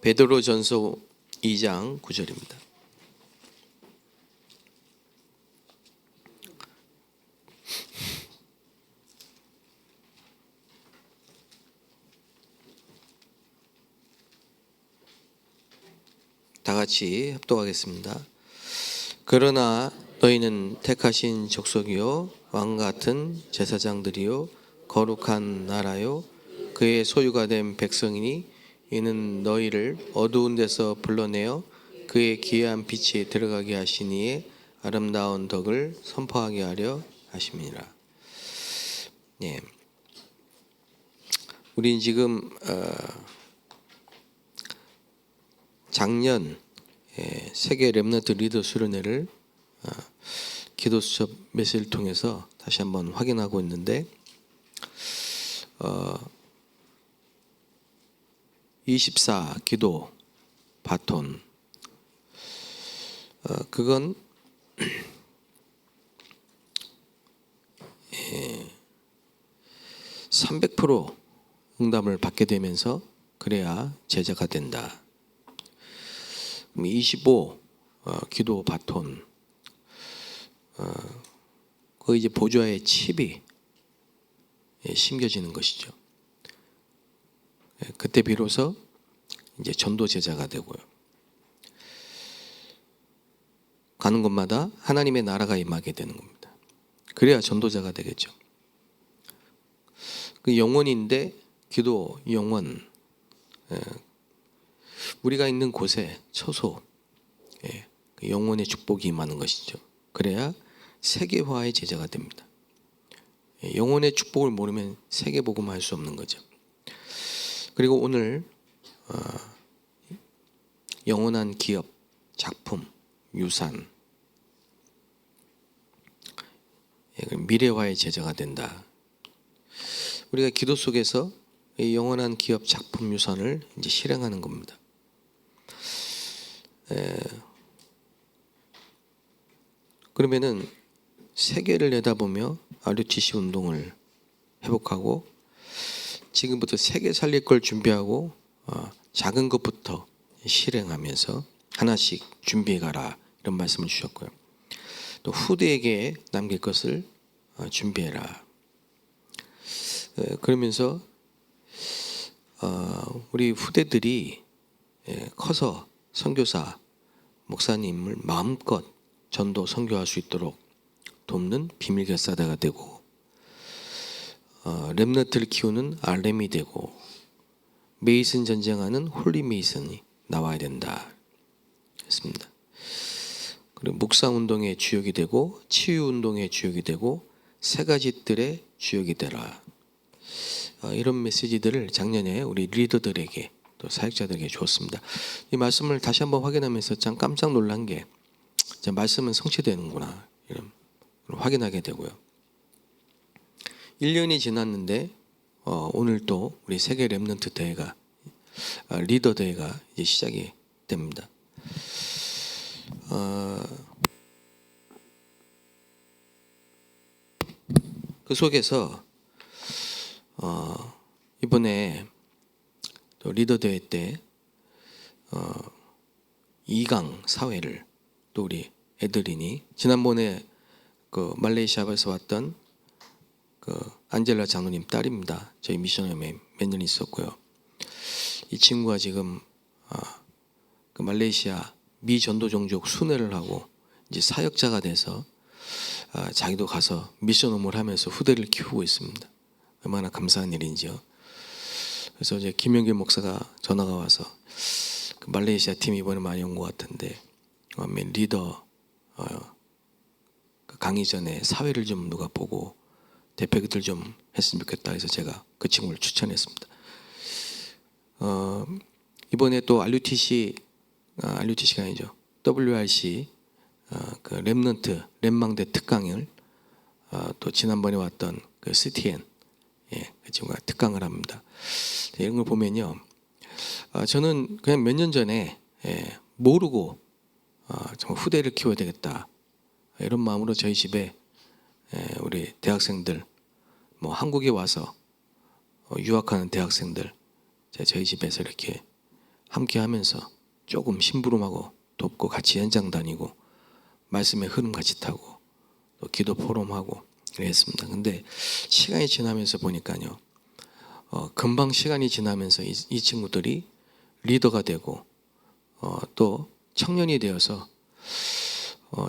베드로전서 2장 9절입니다. 다 같이 합독하겠습니다. 그러나 너희는 택하신 족속이요 왕 같은 제사장들이요 거룩한 나라요 그의 소유가 된 백성이니 이는 너희를 어두운 데서 불러내어 그의 기이한 빛에 들어가게 하시니에 아름다운 덕을 선포하게 하려 하심이니라. 예. 우린 지금 작년 세계 렘넌트 리더 수련회를 기도 수첩 메시지를 통해서 다시 한번 확인하고 있는데 24 기도 바톤 그건 300% 응답을 받게 되면서 그래야 제자가 된다. 25 기도 바톤 그 이제 보좌의 칩이 심겨지는 것이죠. 그때 비로소 이제 전도 제자가 되고요. 가는 곳마다 하나님의 나라가 임하게 되는 겁니다. 그래야 전도자가 되겠죠. 그 영혼인데 기도 영혼 우리가 있는 곳에 처소 그 영혼의 축복이 임하는 것이죠. 그래야 세계화의 제자가 됩니다. 영혼의 축복을 모르면 세계복음을 할 수 없는 거죠. 그리고 오늘 영원한 기업, 작품, 유산 미래화의 제자가 된다. 우리가 기도 속에서 이 영원한 기업, 작품, 유산을 이제 실행하는 겁니다. 그러면은 세계를 내다보며 RUTC 운동을 회복하고 지금부터 세계 살릴 걸 준비하고 작은 것부터 실행하면서 하나씩 준비해 가라 이런 말씀을 주셨고요. 또 후대에게 남길 것을 준비해라. 그러면서 우리 후대들이 커서 선교사, 목사님을 마음껏 전도 선교할 수 있도록 돕는 비밀 결사대가 되고 렘넌트를 키우는 RM이 되고 메이슨 전쟁하는 홀리 메이슨이 나와야 된다 했습니다. 그리고 묵상 운동의 주역이 되고 치유 운동의 주역이 되고 세 가지 뜰의 주역이 되라. 이런 메시지들을 작년에 우리 리더들에게 또 사역자들에게 주었습니다. 이 말씀을 다시 한번 확인하면서 참 깜짝 놀란 게 말씀은 성취되는구나 이런 확인하게 되고요. 1년이 지났는데 오늘 또 우리 세계 렘넌트 대회가 리더 대회가 이제 시작이 됩니다. 그 속에서 이번에 또 리더 대회 때 2강 사회를 또 우리 애들이니 지난번에 그 말레이시아에서 왔던 그 안젤라 장로님 딸입니다. 저희 미션홈에 몇 년 있었고요. 이 친구가 지금 그 말레이시아 미 전도 종족 순회를 하고 이제 사역자가 돼서 자기도 가서 미션홈을 하면서 후대를 키우고 있습니다. 얼마나 감사한 일인지요. 그래서 이제 김영길 목사가 전화가 와서 그 말레이시아 팀이 이번에 많이 온 것 같은데 리더 그 강의 전에 사회를 좀 누가 보고 대표들 좀 했으면 좋겠다 해서 제가 그 친구를 추천했습니다. 이번에 또 RUTC가 아니죠. WRC 그 렘넌트 렘망대 특강을 또 지난번에 왔던 그 CTN 그 친구가 특강을 합니다. 이런 걸 보면요, 저는 그냥 몇 년 전에 모르고 정말 후대를 키워야 되겠다 이런 마음으로 저희 집에 우리 대학생들 뭐 한국에 와서 유학하는 대학생들 저희 집에서 이렇게 함께 하면서 조금 심부름하고 돕고 같이 현장 다니고 말씀의 흐름 같이 타고 또 기도 포럼하고 그랬습니다. 근데 시간이 지나면서 보니까요, 금방 시간이 지나면서 이 친구들이 리더가 되고 또 청년이 되어서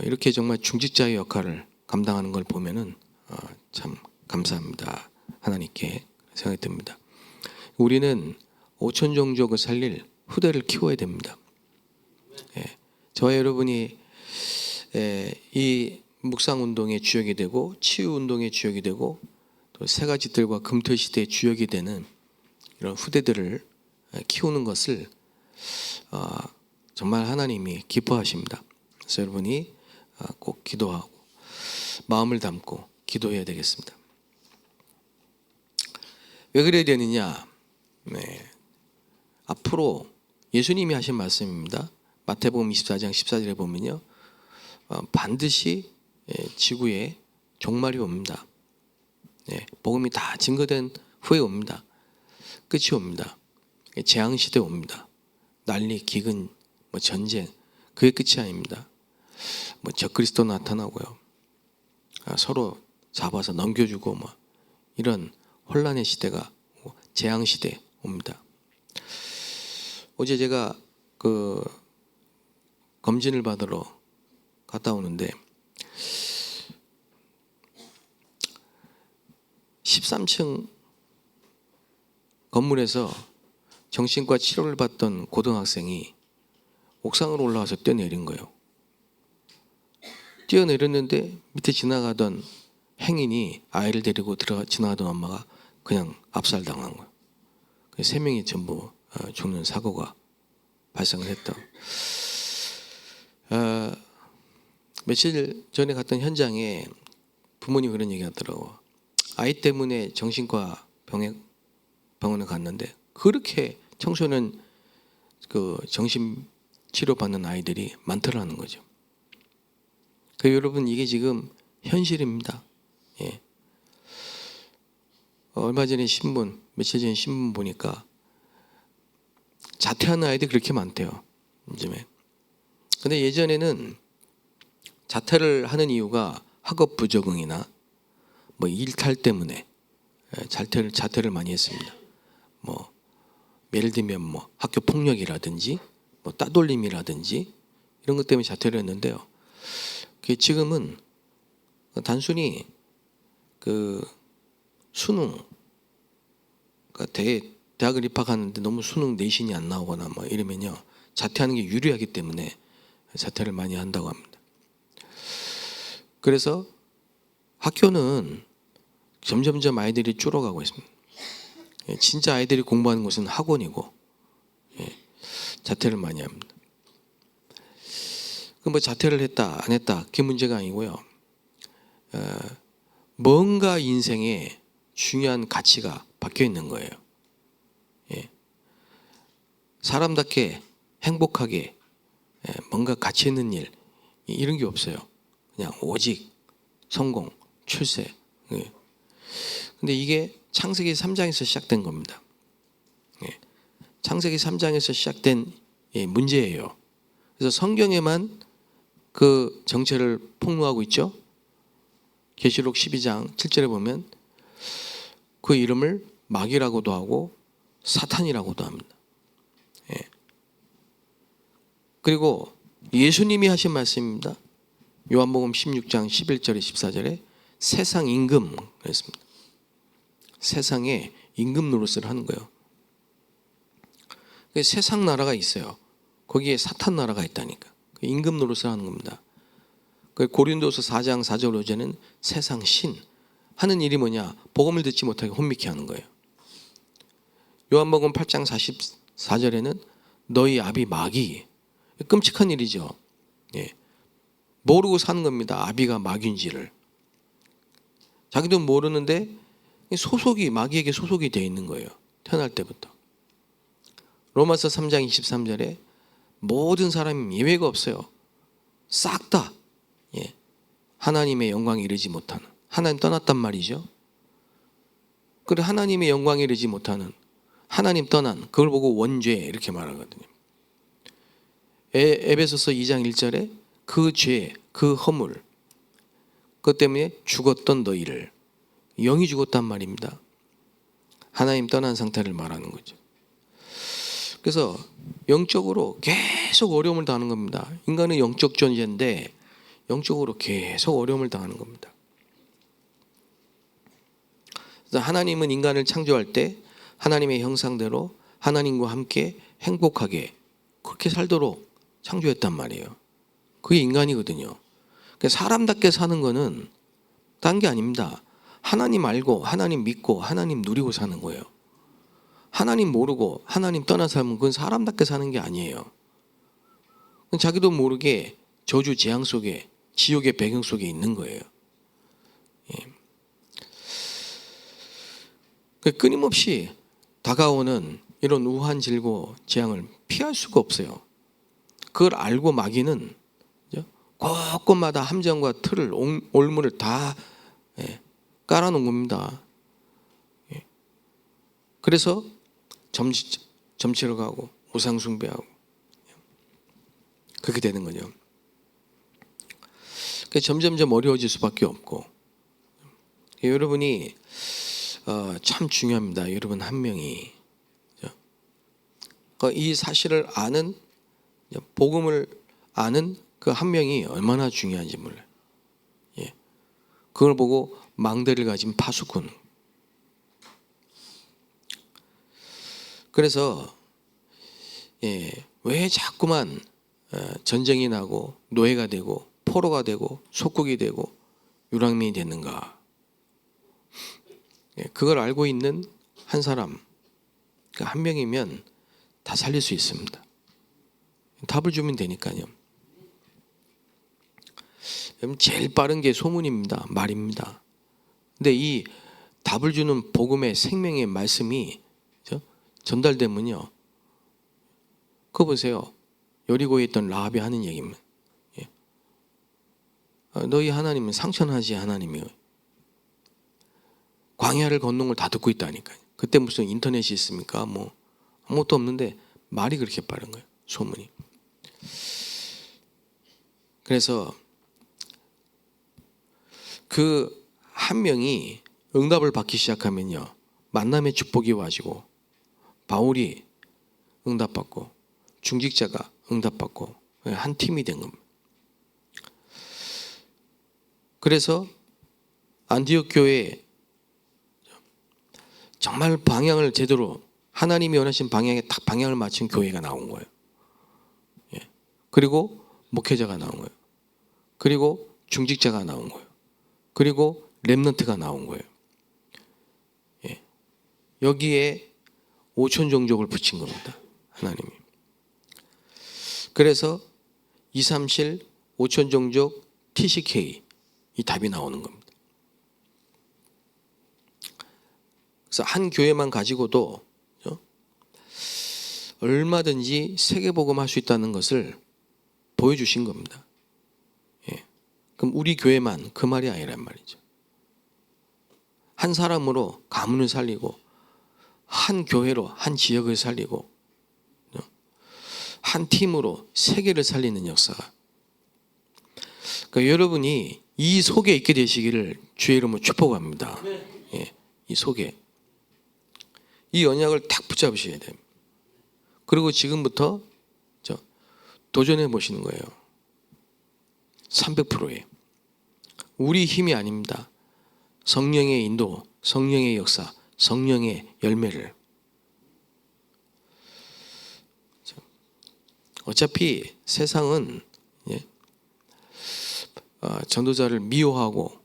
이렇게 정말 중직자의 역할을 감당하는 걸 보면은 참 감사합니다. 하나님께 생각이 듭니다. 우리는 오천 종족을 살릴 후대를 키워야 됩니다. 예, 저와 여러분이 이 묵상운동의 주역이 되고 치유운동의 주역이 되고 또 세 가지 뜰과 금토시대의 주역이 되는 이런 후대들을 키우는 것을 정말 하나님이 기뻐하십니다. 그래서 여러분이 꼭 기도하고 마음을 담고 기도해야 되겠습니다. 왜 그래야 되느냐? 앞으로 예수님이 하신 말씀입니다. 마태복음 24장 14절에 보면요, 반드시 지구에 종말이 옵니다. 복음이 다 증거된 후에 옵니다. 끝이 옵니다. 재앙시대 옵니다. 난리, 기근, 전쟁, 그게 끝이 아닙니다. 적그리스도 나타나고요, 서로 잡아서 넘겨주고 이런 혼란의 시대가 재앙시대 옵니다. 어제 제가 그 검진을 받으러 갔다 오는데 13층 건물에서 정신과 치료를 받던 고등학생이 옥상으로 올라와서 뛰어내린 거예요. 뛰어내렸는데 밑에 지나가던 행인이 아이를 데리고 지나가던 엄마가 그냥 압살당한 거예요. 3명이 전부 죽는 사고가 발생을 했다. 며칠 전에 갔던 현장에 부모님이 그런 얘기 하더라고요. 아이 때문에 정신과 병원에 갔는데 그렇게 청소년 그 정신치료 받는 아이들이 많더라는 거죠. 여러분, 이게 지금 현실입니다. 예. 얼마 전에 며칠 전에 신문 보니까 자퇴하는 아이들이 그렇게 많대요, 요즘에. 근데 예전에는 자퇴를 하는 이유가 학업 부적응이나 일탈 때문에 자퇴를 많이 했습니다. 예를 들면 학교 폭력이라든지 따돌림이라든지 이런 것 때문에 자퇴를 했는데요. 지금은 단순히 그 수능, 대학을 입학하는데 너무 수능 내신이 안 나오거나 이러면요, 자퇴하는 게 유리하기 때문에 자퇴를 많이 한다고 합니다. 그래서 학교는 점점점 아이들이 줄어가고 있습니다. 진짜 아이들이 공부하는 곳은 학원이고, 자퇴를 많이 합니다. 자퇴를 했다 안 했다 그게 문제가 아니고요, 뭔가 인생에 중요한 가치가 박혀 있는 거예요. 사람답게 행복하게 뭔가 가치 있는 일, 이런 게 없어요. 그냥 오직 성공, 출세. 근데 이게 창세기 3장에서 시작된 겁니다. 창세기 3장에서 시작된 문제예요. 그래서 성경에만 그 정체를 폭로하고 있죠. 계시록 12장 7절에 보면 그 이름을 마귀라고도 하고 사탄이라고도 합니다. 그리고 예수님이 하신 말씀입니다. 요한복음 16장 11절에 14절에 세상 임금 그랬습니다. 세상에 임금 노릇을 하는 거예요. 세상 나라가 있어요. 거기에 사탄 나라가 있다니까. 임금 노릇을 하는 겁니다. 고린도서 4장 4절 5절에는 세상 신 하는 일이 뭐냐? 복음을 듣지 못하게 혼미케 하는 거예요. 요한복음 8장 44절에는 너희 아비 마귀. 끔찍한 일이죠. 모르고 사는 겁니다. 아비가 마귀인지를. 자기도 모르는데 마귀에게 소속이 되어 있는 거예요. 태어날 때부터. 로마서 3장 23절에 모든 사람이 예외가 없어요. 싹 다 하나님의 영광에 이르지 못하는, 하나님 떠났단 말이죠. 그래 하나님의 영광에 이르지 못하는, 하나님 떠난, 그걸 보고 원죄 이렇게 말하거든요. 에베소서 2장 1절에 그 죄, 그 허물, 그것 때문에 죽었던 너희를, 영이 죽었단 말입니다. 하나님 떠난 상태를 말하는 거죠. 그래서 영적으로 계속 어려움을 당하는 겁니다. 인간은 영적 존재인데 영적으로 계속 어려움을 당하는 겁니다. 그래서 하나님은 인간을 창조할 때 하나님의 형상대로 하나님과 함께 행복하게 그렇게 살도록 창조했단 말이에요. 그게 인간이거든요. 사람답게 사는 거는 딴 게 아닙니다. 하나님 알고 하나님 믿고 하나님 누리고 사는 거예요. 하나님 모르고 하나님 떠나 살면 그건 사람답게 사는 게 아니에요. 자기도 모르게 저주 재앙 속에 지옥의 배경 속에 있는 거예요. 끊임없이 다가오는 이런 우한 질고 재앙을 피할 수가 없어요. 그걸 알고 마귀는 곳곳마다 함정과 틀을 올무를 다 깔아놓은 겁니다. 그래서 점치러 가고 우상 숭배하고 그렇게 되는 거죠. 점점점 어려워질 수밖에 없고, 여러분이 참 중요합니다. 여러분 한 명이 이 사실을 아는, 복음을 아는 그 한 명이 얼마나 중요한지 몰라요. 그걸 보고 망대를 가진 파수꾼. 그래서 왜 자꾸만 전쟁이 나고 노예가 되고 포로가 되고 속국이 되고 유랑민이 됐는가? 그걸 알고 있는 한 사람, 한 명이면 다 살릴 수 있습니다. 답을 주면 되니까요. 제일 빠른 게 소문입니다. 말입니다. 근데 이 답을 주는 복음의 생명의 말씀이 전달되면요, 그거 보세요. 여리고에 있던 라합이 하는 얘기입니다. 너희 하나님은 상천하지 하나님이요. 광야를 건넌 걸 다 듣고 있다니까요. 그때 무슨 인터넷이 있습니까? 뭐 아무것도 없는데 말이 그렇게 빠른 거예요. 소문이. 그래서 그 한 명이 응답을 받기 시작하면요, 만남의 축복이 와지고 바울이 응답받고 중직자가 응답받고 한 팀이 된 겁니다. 그래서 안디옥 교회에 정말 방향을 제대로 하나님이 원하신 방향에 딱 방향을 맞춘 교회가 나온 거예요. 그리고 목회자가 나온 거예요. 그리고 중직자가 나온 거예요. 그리고 렘넌트가 나온 거예요. 여기에 5천 종족을 붙인 겁니다. 하나님이. 그래서 237 5천 종족 TCK 이 답이 나오는 겁니다. 그래서 한 교회만 가지고도 얼마든지 세계복음할 수 있다는 것을 보여주신 겁니다. 그럼 우리 교회만 그 말이 아니란 말이죠. 한 사람으로 가문을 살리고 한 교회로 한 지역을 살리고 한 팀으로 세계를 살리는 역사가. 그러니까 여러분이 이 속에 있게 되시기를 주의 이름으로 축복합니다. 이 속에 이 언약을 딱 붙잡으셔야 됩니다. 그리고 지금부터 도전해 보시는 거예요. 300%예요. 우리 힘이 아닙니다. 성령의 인도, 성령의 역사, 성령의 열매를. 어차피 세상은 전도자를 미워하고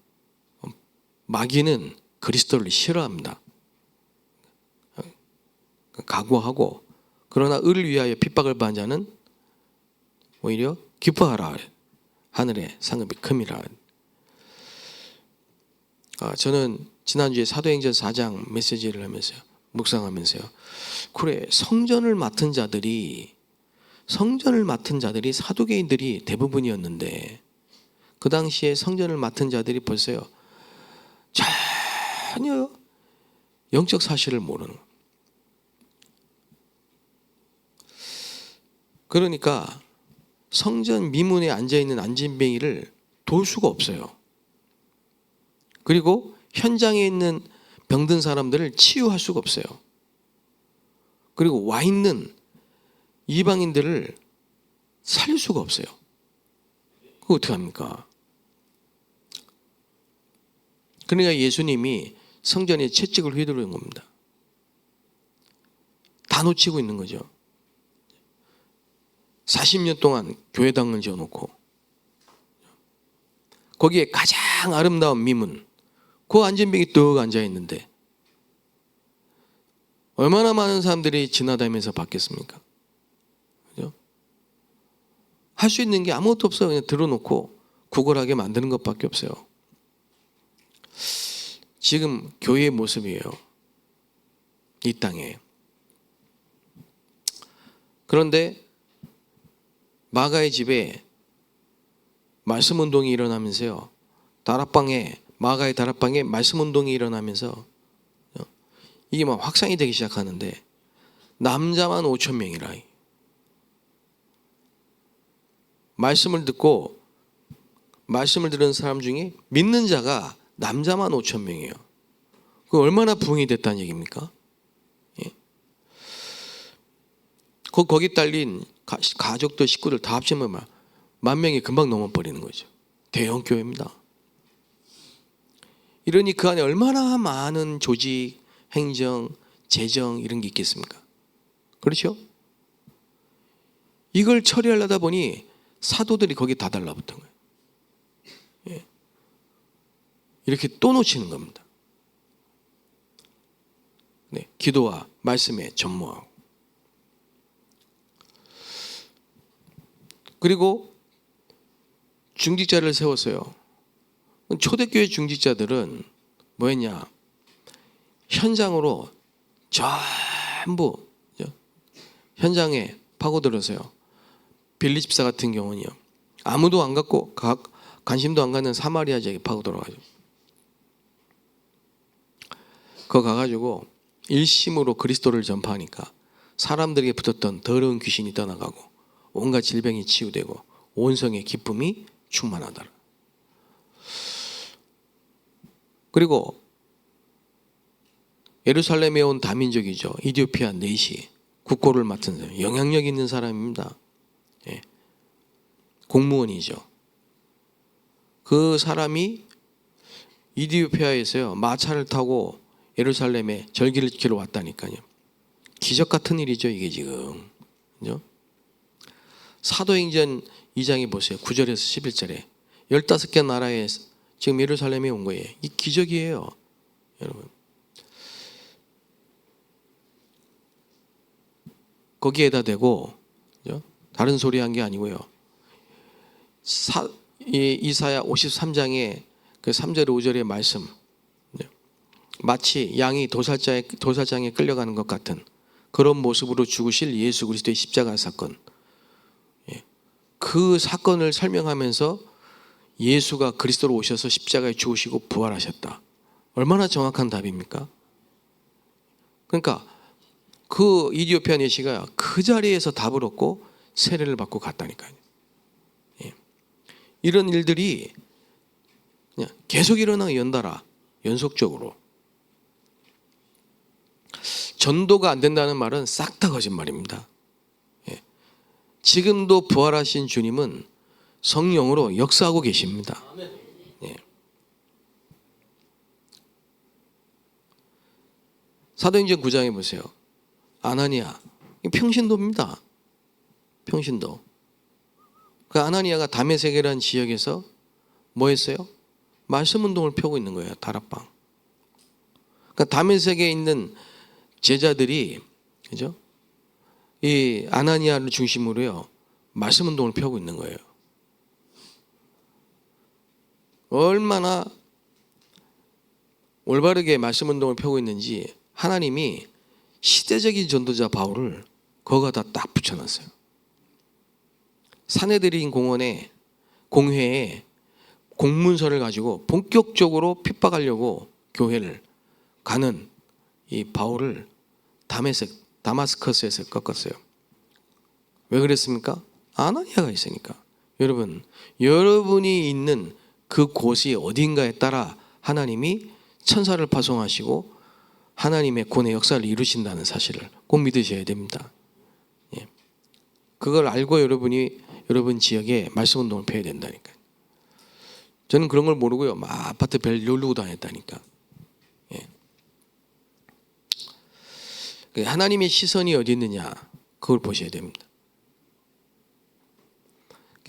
마귀는 그리스도를 싫어합니다. 각오하고, 그러나 의를 위하여 핍박을 받은 자는 오히려 기뻐하라. 하늘의 상급이 큼이라. 저는 지난주에 사도행전 4장 메시지를 하면서요, 묵상하면서요, 그래, 성전을 맡은 자들이 사두개인들이 대부분이었는데 그 당시에 성전을 맡은 자들이 벌써요 전혀 영적 사실을 모르는 거예요. 그러니까 성전 미문에 앉아있는 안진뱅이를 돌 수가 없어요. 그리고 현장에 있는 병든 사람들을 치유할 수가 없어요. 그리고 와 있는 이방인들을 살릴 수가 없어요. 그거 어떻게 합니까? 그러니까 예수님이 성전에 채찍을 휘두르는 겁니다. 다 놓치고 있는 거죠. 40년 동안 교회당을 지어놓고 거기에 가장 아름다운 미문, 그 안진뱅이 떡 앉아있는데 얼마나 많은 사람들이 지나다니면서 받겠습니까? 그죠? 할 수 있는 게 아무것도 없어요. 그냥 들어놓고 구걸하게 만드는 것밖에 없어요. 지금 교회의 모습이에요. 이 땅에. 그런데 마가의 집에 말씀 운동이 일어나면서요. 마가의 다락방에 말씀 운동이 일어나면서 이게 막 확산이 되기 시작하는데 남자만 5천 명이라. 말씀을 듣고 말씀을 들은 사람 중에 믿는 자가 남자만 5천 명이에요. 그 얼마나 부흥이 됐다는 얘기입니까? 예. 거기 딸린 가족들, 식구들 다 합치면 10,000명이 금방 넘어버리는 거죠. 대형 교회입니다. 이러니 그 안에 얼마나 많은 조직, 행정, 재정 이런 게 있겠습니까? 그렇죠? 이걸 처리하려다 보니 사도들이 거기에 다 달라붙은 거예요. 예. 이렇게 또 놓치는 겁니다. 네, 기도와 말씀에 전무하고. 그리고 중직자를 세웠어요. 초대교회 중직자들은 뭐였냐? 현장으로 전부 현장에 파고들어서요. 빌리 집사 같은 경우는요. 아무도 안 갔고 관심도 안 갖는 사마리아 지역에 파고들어가지고 그거 가가지고 일심으로 그리스도를 전파하니까 사람들에게 붙었던 더러운 귀신이 떠나가고 온갖 질병이 치유되고 온 성의 기쁨이 충만하더라. 그리고 예루살렘에 온 다민족이죠. 이디오피아 네시 국고를 맡은 사람, 영향력 있는 사람입니다. 예. 공무원이죠. 그 사람이 이디오피아에서요 마차를 타고 예루살렘에 절기를 지키러 왔다니까요. 기적 같은 일이죠 이게 지금. 그죠? 사도행전 2장에 보세요. 9절에서 11절에 15개 나라에 지금 예루살렘에 온 거예요. 이 기적이에요. 여러분. 거기에다 대고 그죠? 다른 소리 한 게 아니고요. 이사야 53장의 그 3절 5절의 말씀 마치 양이 도살장에 끌려가는 것 같은 그런 모습으로 죽으실 예수 그리스도의 십자가 사건, 그 사건을 설명하면서 예수가 그리스도로 오셔서 십자가에 죽으시고 부활하셨다. 얼마나 정확한 답입니까? 그러니까 그 이디오피아 내시가 그 자리에서 답을 얻고 세례를 받고 갔다니까요. 이런 일들이 그냥 계속 일어나고 연달아 연속적으로. 전도가 안 된다는 말은 싹 다 거짓말입니다. 지금도 부활하신 주님은 성령으로 역사하고 계십니다. 사도행전 9장에 보세요. 아나니아, 평신도입니다. 평신도. 그 아나니아가 다메섹이라는 지역에서 뭐 했어요? 말씀 운동을 펴고 있는 거예요. 다락방. 그러니까 다메섹에 있는 제자들이 그죠? 이 아나니아를 중심으로요. 말씀 운동을 펴고 있는 거예요. 얼마나 올바르게 말씀 운동을 펴고 있는지 하나님이 시대적인 전도자 바울을 거기다 딱 붙여놨어요. 사내들인 공회에 공문서를 가지고 본격적으로 핍박하려고 교회를 가는 이 바울을 다마스커스에서 꺾었어요. 왜 그랬습니까? 아나니아가 있으니까. 여러분, 여러분이 있는 그 곳이 어딘가에 따라 하나님이 천사를 파송하시고 하나님의 구원의 역사를 이루신다는 사실을 꼭 믿으셔야 됩니다. 예. 그걸 알고 여러분이 여러분 지역에 말씀 운동을 펴야 된다니까요. 저는 그런 걸 모르고요, 막 아파트 벨 누르고 다녔다니까. 예. 하나님의 시선이 어디 있느냐, 그걸 보셔야 됩니다.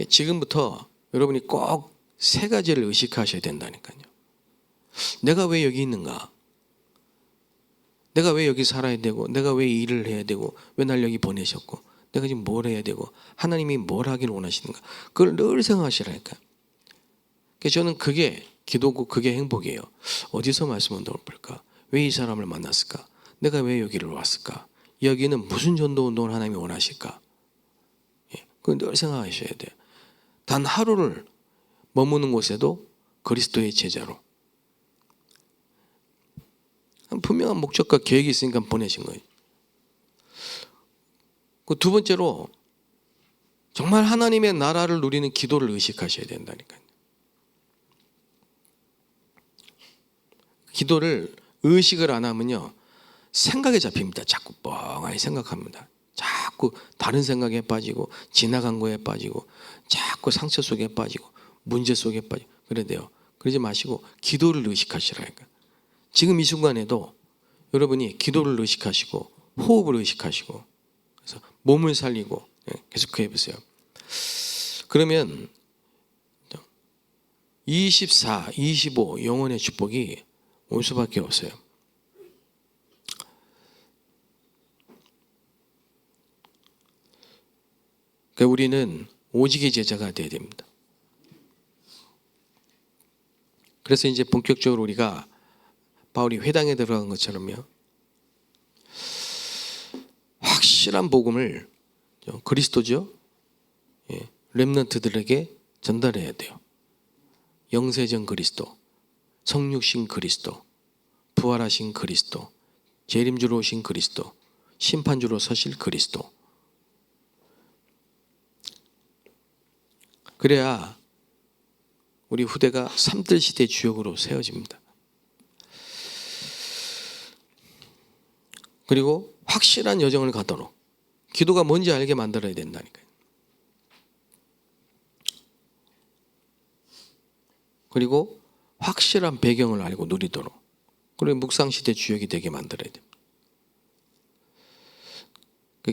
지금부터 여러분이 꼭 세 가지를 의식하셔야 된다니까요. 내가 왜 여기 있는가? 내가 왜 여기 살아야 되고, 내가 왜 일을 해야 되고, 왜 날 여기 보내셨고, 내가 지금 뭘 해야 되고, 하나님이 뭘 하길 원하시는가? 그걸 늘 생각하시라니까요. 저는 그게 기도고 그게 행복이에요. 어디서 말씀 운동을 볼까? 왜 이 사람을 만났을까? 내가 왜 여기를 왔을까? 여기는 무슨 전도 운동을 하나님이 원하실까? 그걸 늘 생각하셔야 돼요. 단 하루를 머무는 곳에도 그리스도의 제자로 분명한 목적과 계획이 있으니까 보내신 거예요. 그 두 번째로 정말 하나님의 나라를 누리는 기도를 의식하셔야 된다니까요. 기도를 의식을 안 하면요, 생각에 잡힙니다. 자꾸 뻥하니 생각합니다. 자꾸 다른 생각에 빠지고 지나간 거에 빠지고 자꾸 상처 속에 빠지고 문제 속에 빠지고 그래야 돼요. 그러지 마시고 기도를 의식하시라니까. 지금 이 순간에도 여러분이 기도를 의식하시고 호흡을 의식하시고 그래서 몸을 살리고 계속 해보세요. 그러면 24, 25 영혼의 축복이 올 수밖에 없어요. 그러니까 우리는 오직의 제자가 되어야 됩니다. 그래서 이제 본격적으로 우리가 바울이 회당에 들어간 것처럼요, 확실한 복음을 그리스도죠, 렘넌트들에게 전달해야 돼요. 영세전 그리스도, 성육신 그리스도, 부활하신 그리스도, 재림주로 오신 그리스도, 심판주로 서실 그리스도. 그래야 우리 후대가 3들 시대 주역으로 세워집니다. 그리고 확실한 여정을 가도록 기도가 뭔지 알게 만들어야 된다니까요. 그리고 확실한 배경을 알고 누리도록, 그리고 묵상시대 주역이 되게 만들어야 됩니다.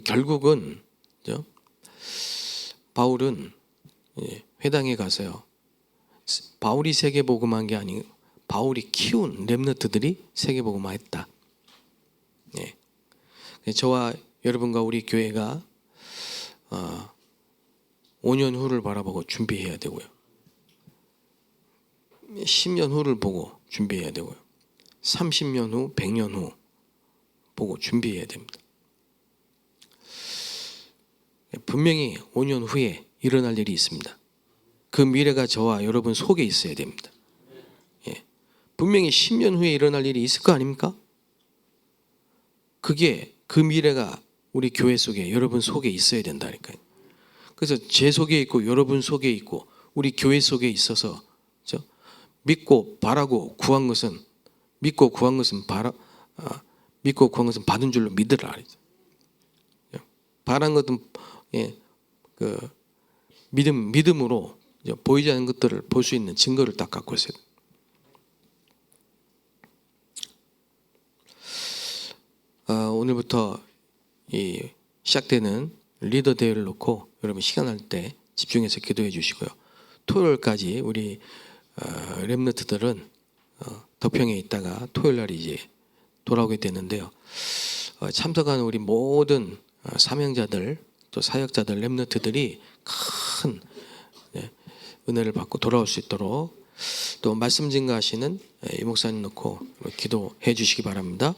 결국은 바울은 회당에 가서요, 바울이 세계복음한 게 아니고 바울이 키운 렘너트들이 세계복음화했다. 저와 여러분과 우리 교회가 5년 후를 바라보고 준비해야 되고요, 10년 후를 보고 준비해야 되고요, 30년 후, 100년 후 보고 준비해야 됩니다. 분명히 5년 후에 일어날 일이 있습니다. 그 미래가 저와 여러분 속에 있어야 됩니다. 분명히 10년 후에 일어날 일이 있을 거 아닙니까? 그게 그 미래가 우리 교회 속에 여러분 속에 있어야 된다니까요. 그래서 제 속에 있고 여러분 속에 있고 우리 교회 속에 있어서 믿고 바라고 구한 것은 믿고 구한 것은 받은 줄로 믿으라. 바란 것은 믿음으로 보이지 않는 것들을 볼 수 있는 증거를 딱 갖고 있어요. 오늘부터 시작되는 리더 대회를 놓고 여러분 시간 날 때 집중해서 기도해 주시고요. 토요일까지 우리 렘너트들은 덕평에 있다가 토요일 날 이제 돌아오게 되는데요. 참석한 우리 모든 사명자들 또 사역자들 렘너트들이 큰 은혜를 받고 돌아올 수 있도록 또 말씀 증거하시는 이 목사님 놓고 기도해 주시기 바랍니다.